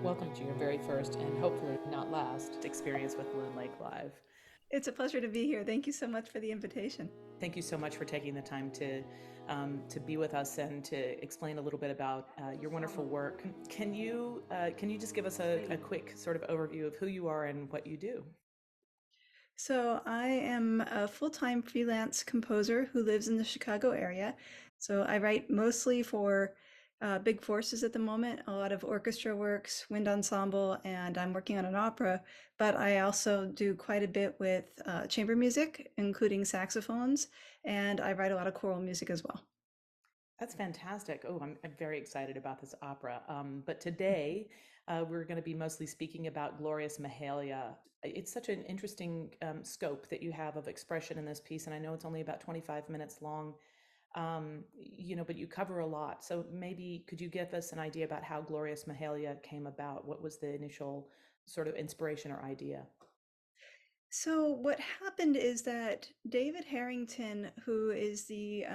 Welcome to your very first and hopefully not last experience with Loon Lake Live. It's a pleasure to be here. Thank you so much for the invitation. Thank you so much for taking the time to be with us and to explain a little bit about your wonderful work. Can you just give us a quick sort of overview of who you are and what you do? So, I am a full-time freelance composer who lives in the Chicago area. So, I write mostly for big forces at the moment, a lot of orchestra works, wind ensemble, and I'm working on an opera. But I also do quite a bit with chamber music, including saxophones, and I write a lot of choral music as well. That's fantastic. Oh, I'm very excited about this opera. But today, we're going to be mostly speaking about Glorious Mahalia. It's such an interesting scope that you have of expression in this piece, and I know it's only about 25 minutes long, but you cover a lot. So maybe could you give us an idea about how Glorious Mahalia came about? What was the initial sort of inspiration or idea? So what happened is that David Harrington, who is the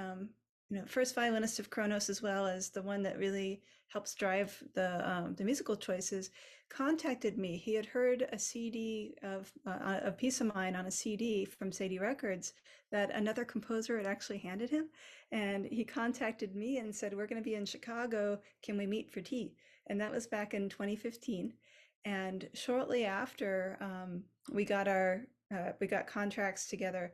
first violinist of Kronos as well as the one that really helps drive the musical choices, contacted me. He had heard a CD of a piece of mine on a CD from Sadie Records that another composer had actually handed him, and he contacted me and said, "We're going to be in Chicago. Can we meet for tea?" And that was back in 2015. And shortly after, we got contracts together.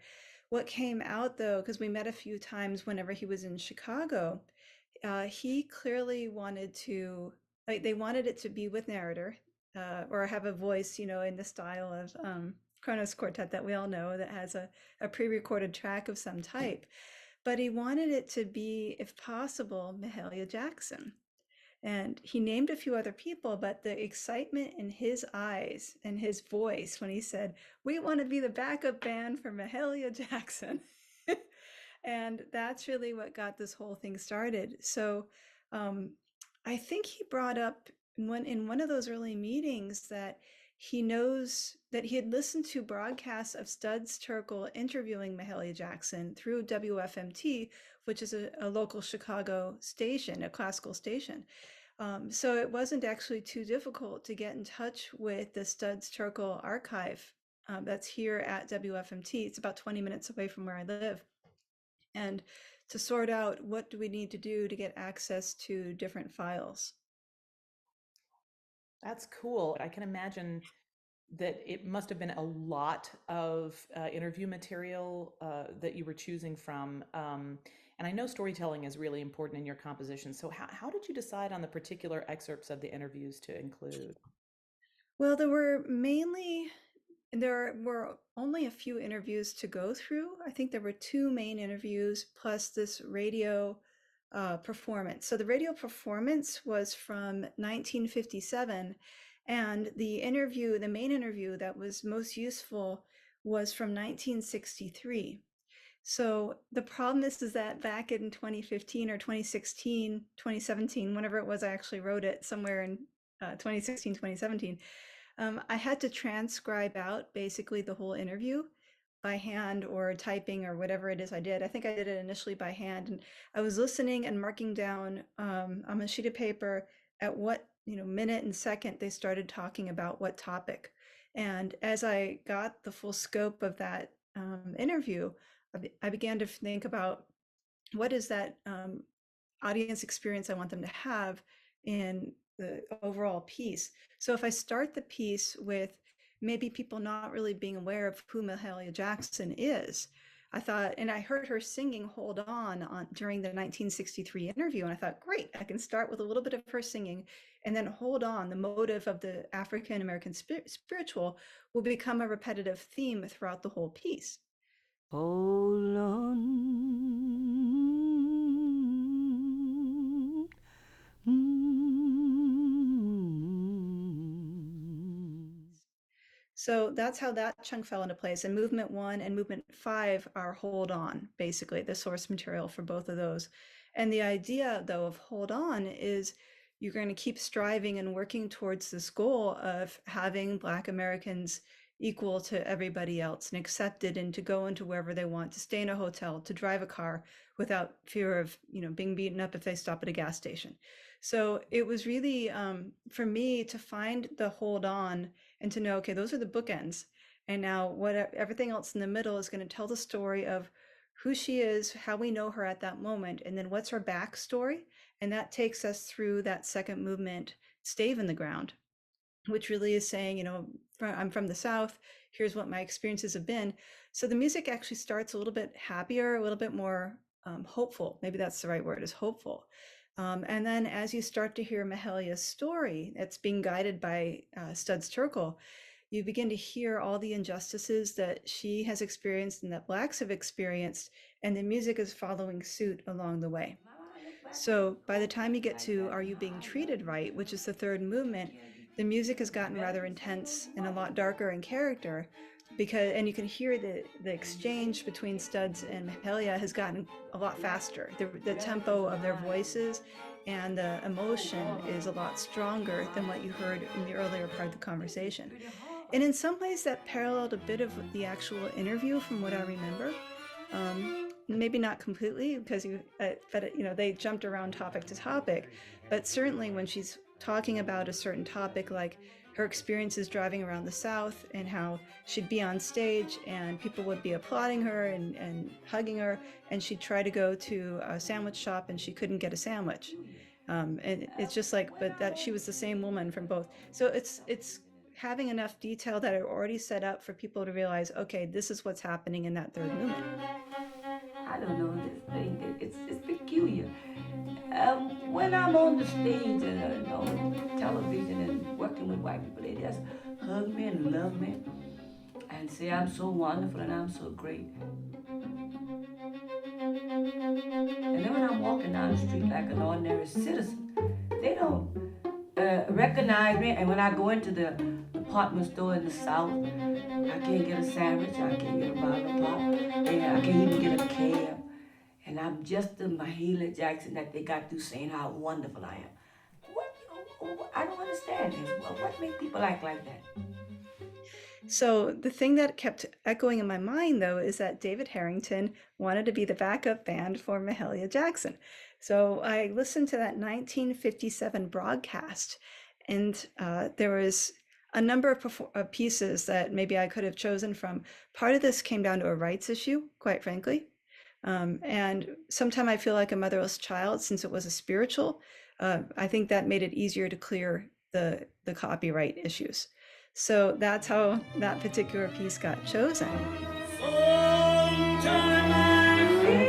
What came out though, because we met a few times whenever he was in Chicago, he clearly wanted to, like, they wanted it to be with narrator, or have a voice, in the style of Kronos Quartet that we all know that has a pre-recorded track of some type. But he wanted it to be, if possible, Mahalia Jackson. And he named a few other people, but the excitement in his eyes and his voice when he said, "We want to be the backup band for Mahalia Jackson." And that's really what got this whole thing started. So um, I think he brought up in one of those early meetings that he knows that he had listened to broadcasts of Studs Terkel interviewing Mahalia Jackson through WFMT, which is a local Chicago station, a classical station. So it wasn't actually too difficult to get in touch with the Studs Terkel archive that's here at WFMT. It's about 20 minutes away from where I live. And to sort out what do we need to do to get access to different files. That's cool. I can imagine that it must have been a lot of interview material that you were choosing from. And I know storytelling is really important in your composition. So, how did you decide on the particular excerpts of the interviews to include? Well, there were only a few interviews to go through. I think there were two main interviews plus this radio performance. So the radio performance was from 1957, and the main interview that was most useful was from 1963. So the problem is that back in 2015 or 2016, 2017, whenever it was, I actually wrote it somewhere in 2016, 2017. I had to transcribe out basically the whole interview by hand or typing or whatever it is I did. I think I did it initially by hand, and I was listening and marking down on a sheet of paper at what minute and second they started talking about what topic. And as I got the full scope of that interview, I began to think about what is that audience experience I want them to have in the overall piece. So if I start the piece with maybe people not really being aware of who Mahalia Jackson is, I thought, and I heard her singing "Hold On" during the 1963 interview, and I thought, great, I can start with a little bit of her singing, and then "Hold On," the motive of the African American spiritual, will become a repetitive theme throughout the whole piece. Hold on. So that's how that chunk fell into place. And movement 1 and movement 5 are "Hold On," basically the source material for both of those. And the idea, though, of "Hold On" is you're going to keep striving and working towards this goal of having Black Americans equal to everybody else and accepted, and to go into wherever they want, to stay in a hotel, to drive a car without fear of being beaten up if they stop at a gas station. So it was really for me to find the hold on and to know, okay, those are the bookends. And now everything else in the middle is going to tell the story of who she is, how we know her at that moment, and then what's her backstory. And that takes us through that second movement, Stave in the Ground, which really is saying, I'm from the South. Here's what my experiences have been. So the music actually starts a little bit happier, a little bit more hopeful. Maybe that's the right word, is hopeful. And then as you start to hear Mahalia's story, that's being guided by Studs Terkel, you begin to hear all the injustices that she has experienced and that Blacks have experienced, and the music is following suit along the way. Mama, I look back and So by the go time you back get like to that. Are You You know, Being I love Treated you Right, which too. is the third I movement, can't be the treated music has any gotten better rather than some intense little and a mother. lot darker in character and you can hear the And you say exchange between Studs and Mahalia has gotten a lot black faster. The relatives tempo of of their mine. voices and the Oh, emotion Lord, is a lot stronger than what you heard in the earlier part of the this is conversation. pretty hard. And in some ways that paralleled a bit of the actual interview from what I remember. Maybe not completely because they jumped around topic to topic, but certainly when she's talking about a certain topic, like her experiences driving around the South and how she'd be on stage and people would be applauding her and hugging her, and she'd try to go to a sandwich shop and she couldn't get a sandwich. And it's just like, When but I'm that on she the was the same stage woman and from the both. So audience it's television it's having enough detail that are already set up for people to realize, okay, this is what's happening in that third movement. I don't know this thing. It's peculiar. When I'm on the stage and television and working with white people, they just hug me and love me and say I'm so wonderful and I'm so great. And then when I'm walking down the street like an ordinary citizen, they don't recognize me. And when I go into the department store in the South, I can't get a sandwich, I can't get a bottle of pop, and I can't even get a cab. And I'm just the Mahalia Jackson that they got through saying how wonderful I am. What I don't understand is what makes people act like that. So the thing that kept echoing in my mind, though, is that David Harrington wanted to be the backup band for Mahalia Jackson. So I listened to that 1957 broadcast, and there was a number of pieces that maybe I could have chosen from. Part of this came down to a rights issue, quite frankly. And sometimes I feel like a motherless child since it was a spiritual. I think that made it easier to clear the copyright issues. So that's how that particular piece got chosen. Sometime I feel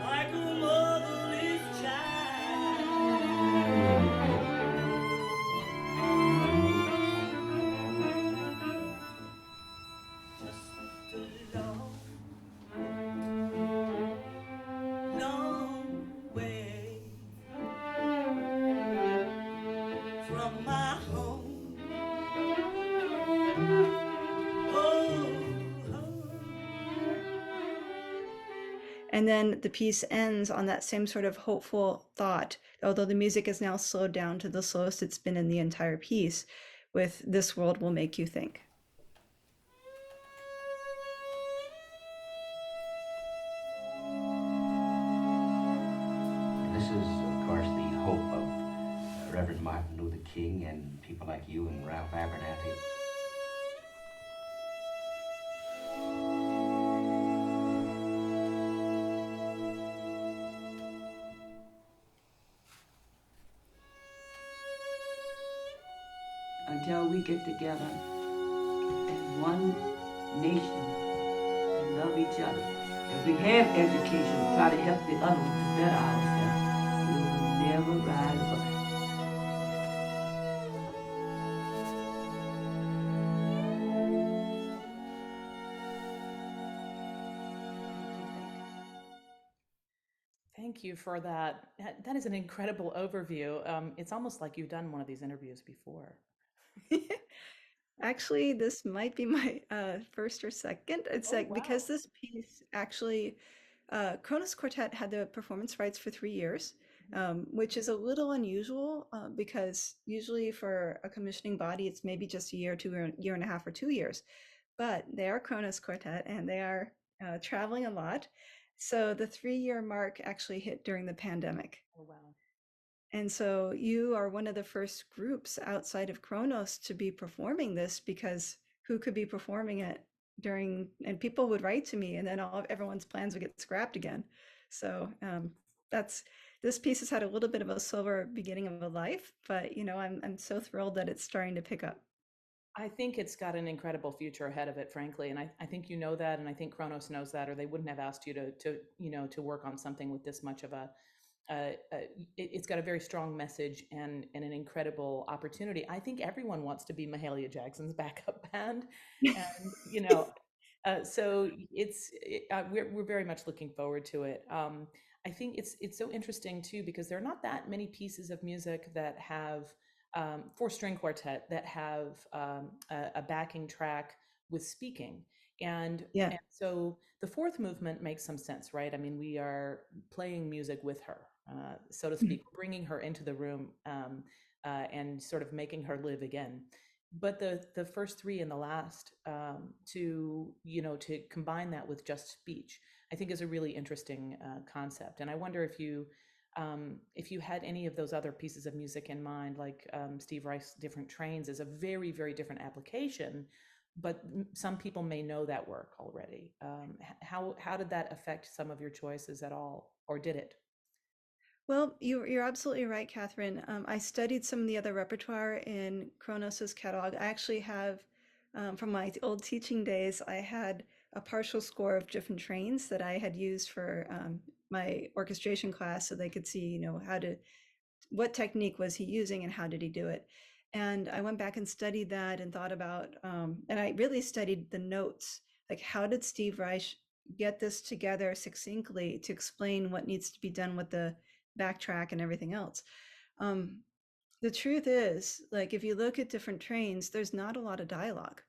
like a motherless child. Just a long way from my home. And then the piece ends on that same sort of hopeful thought, although the music is now slowed down to the slowest it's been in the entire piece, with "This world will make you think." This is, of course, the hope of Reverend Martin Luther King and people like you and Ralph Abernathy. Until we get together as one nation and love each other. If we have education, try to help the other one to better ourselves, we will never rise above. Thank you for that. That is an incredible overview. It's almost like you've done one of these interviews before. Actually, this might be my first or second. It's Oh, like because wow. this piece actually, Kronos Quartet had the performance rights for 3 years, which is a little unusual because usually for a commissioning body, it's maybe just a year, 2 year, year and a half, or 2 years. but they are Kronos Quartet and they are traveling a lot. So the 3-year mark actually hit during the pandemic. Oh, wow. And so you are one of the first groups outside of Kronos to be performing this, because who could be performing it during, and people would write to me and then everyone's plans would get scrapped again. So that's, this piece has had a little bit of a slower beginning of a life, but I'm so thrilled that it's starting to pick up. I think it's got an incredible future ahead of it, frankly, and I think you know that, and I think Kronos knows that, or they wouldn't have asked you to work on something with this much of a it's got a very strong message and an incredible opportunity. I think everyone wants to be Mahalia Jackson's backup band, and so we're very much looking forward to it. I think it's so interesting too because there are not that many pieces of music that have four string quartet that have a backing track with speaking. Yeah. And so the fourth movement makes some sense, right? I mean, we are playing music with her, so to speak, bringing her into the room and sort of making her live again. But the first three and the last, to combine that with just speech, I think is a really interesting concept. And I wonder if you had any of those other pieces of music in mind, like Steve Reich's Different Trains is a very, very different application, but some people may know that work already. How did that affect some of your choices at all, or did it? Well, you're absolutely right, Catherine. I studied some of the other repertoire in Kronos's catalog. I actually have, from my old teaching days, I had a partial score of different trains that I had used for my orchestration class, so they could see, what technique was he using and how did he do it. And I went back and studied that and thought about, and I really studied the notes, like how did Steve Reich get this together succinctly to explain what needs to be done with the backtrack and everything else. Um, the truth is, like, if you look at different trains, there's not a lot of dialogue.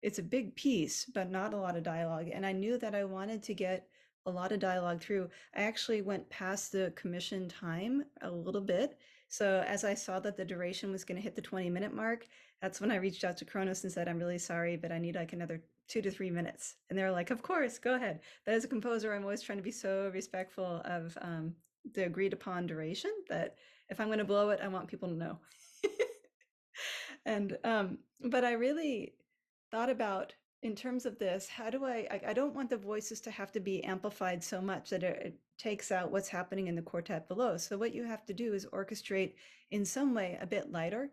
It's a big piece, but not a lot of dialogue. And I knew that I wanted to get a lot of dialogue through. I actually went past the commission time a little bit. So as I saw that the duration was going to hit the 20-minute mark, that's when I reached out to Kronos and said, I'm really sorry, but I need like another 2 to 3 minutes. And they're like, of course, go ahead. But as a composer, I'm always trying to be so respectful of the agreed upon duration that if I'm going to blow it, I want people to know. And but I really thought about, in terms of this, how do I don't want the voices to have to be amplified so much that it takes out what's happening in the quartet below. So what you have to do is orchestrate in some way a bit lighter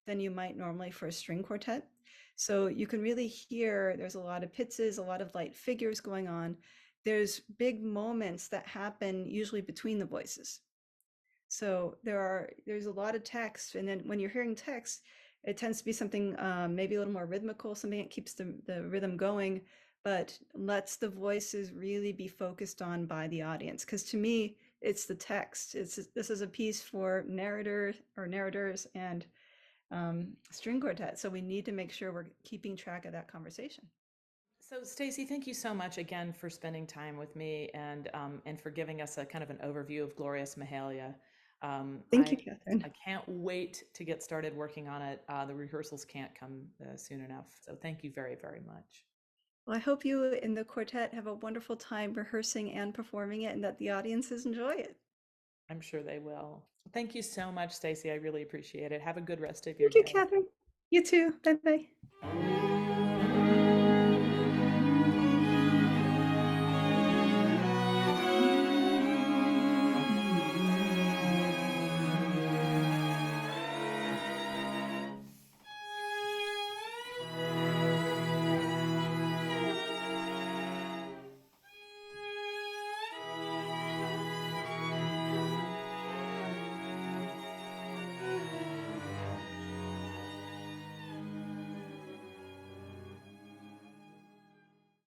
than you might normally for a string quartet. So you can really hear there's a lot of pizzes, a lot of light figures going on. There's big moments that happen usually between the voices. So there's a lot of text, and then when you're hearing text, it tends to be something maybe a little more rhythmical, something that keeps the rhythm going, but lets the voices really be focused on by the audience. Because to me, it's the text. This is a piece for narrator or narrators and string quartet. So we need to make sure we're keeping track of that conversation. So, Stacy, thank you so much again for spending time with me and for giving us a kind of an overview of Glorious Mahalia. Um, Thank I you, Catherine. I can't wait to get started working on it. The rehearsals can't come soon enough. So, thank you very, very much. Well, I hope you in the quartet have a wonderful time rehearsing and performing it, and that the audiences enjoy it. I'm sure they will. Thank you so much, Stacy. I really appreciate it. Have a good rest of your Thank you, day. Catherine. You too. Bye bye.